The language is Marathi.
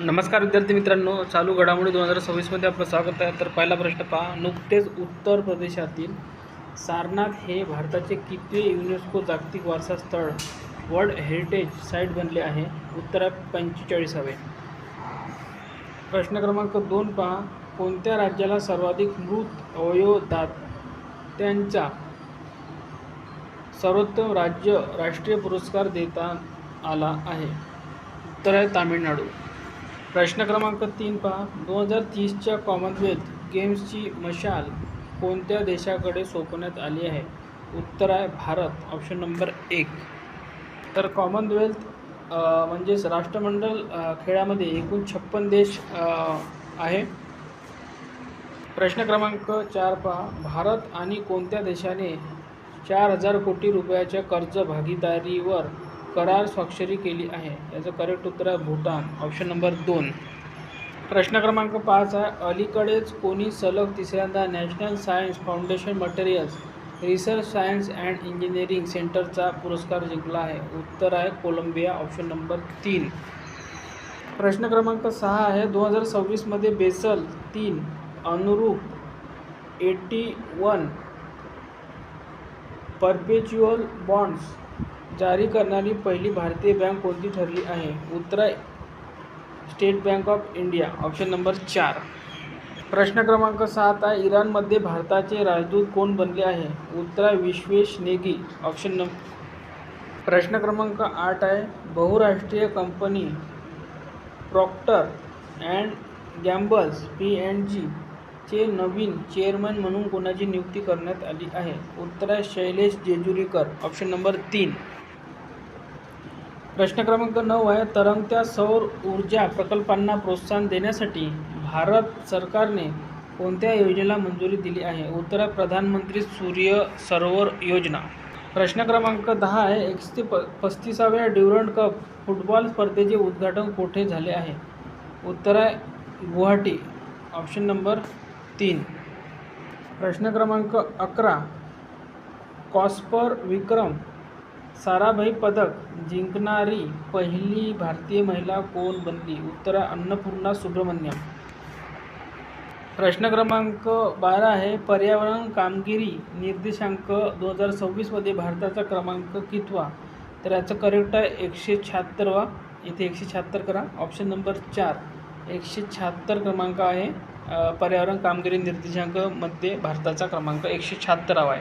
नमस्कार विद्यार्थी मित्रांनो, चालू घडामोडी 2026मध्ये आपलं स्वागत आहे. तर पहिला प्रश्न पहा. नुकतेच उत्तर प्रदेशातील सारनाथ हे भारताचे कितवे युनेस्को जागतिक वारसा स्थळ वर्ल्ड हेरिटेज साईट बनले आहे? उत्तर आहे 45वे. प्रश्न क्रमांक 2 पहा. कोणत्या राज्याला सर्वाधिक मृत अवयवदात्यांचा सर्वोत्तम राष्ट्रीय पुरस्कार देण्यात आला आहे? उत्तर आहे तामिळनाडू. प्रश्न क्रमांक 3 पहा. 2030च्या कॉमनवेल्थ गेम्सची मशाल कोणत्या देशाकडे सोपवण्यात आली आहे? उत्तर आहे भारत. Option number 1. तर कॉमनवेल्थ म्हणजेच राष्ट्रमंडळ खेळामध्ये एकूण 56 देश आहे. प्रश्न क्रमांक 4 पहा. भारत आणि कोणत्या देशाने 4000 कोटी रुपयाच्या कर्ज भागीदारीवर करार स्वाक्षरी केली आहे? याचं करेक्ट उत्तर आहे भूटान. Option number 2. प्रश्न क्रमांक 5 आहे. अलीकडेच कोणी सलग तिसऱ्यांदा national science foundation materials research science and engineering सेंटरचा पुरस्कार जिंकला आहे? उत्तर आहे कोलंबिया. Option number 3. प्रश्न क्रमांक 6 आहे. 2026मध्ये बेसल 3 अनुरूप 81 परपेच्युअल बॉन्ड्स जारी करणारी पहिली भारतीय बँक कोणती ठरली आहे? उत्तर आहे state bank of India. Option number 4. प्रश्न क्रमांक 7 आहे. इराणमध्ये भारताचे राजदूत कोण बनले आहे? उत्तर आहे विश्वेश नेगी. प्रश्न क्रमांक 8 आहे. बहुराष्ट्रीय कंपनी प्रॉक्टर अँड गॅम्बल्स P&G चे नवीन चेअरमन म्हणून कोणाची नियुक्ती करण्यात आली आहे? उत्तर आहे शैलेश जेजुरीकर. Option number 3. प्रश्न क्रमांक 9 आहे. तरंगत्या सौर ऊर्जा प्रकल्पांना प्रोत्साहन देण्यासाठी भारत सरकारने कोणत्या योजनेला मंजुरी दिली आहे? उत्तर आहे प्रधानमंत्री सूर्य सरोवर योजना. प्रश्न क्रमांक 10 आहे. 135व्या ड्युरंड कप फुटबॉल स्पर्धेचे उद्घाटन कोठे झाले आहे? उत्तर आहे गुवाहाटी. Option number 3. प्रश्न क्रमांक 11. कॉस्पर विक्रम साराभाई पदक जिंकणारी पहिली भारतीय महिला कोण बनली? उत्तर आहे अन्नपूर्णा सुब्रमण्यम. प्रश्न क्रमांक 12 आहे. पर्यावरण कामगिरी निर्देशांक 2026मध्ये भारताचा क्रमांक कितवा? तर याचं करेक्ट आहे 176वा. इथे 176 करा. Option number 4. 176 क्रमांक आहे पर्यावरण कामगिरी निर्देशांकामध्ये भारताचा क्रमांक 176वा आहे.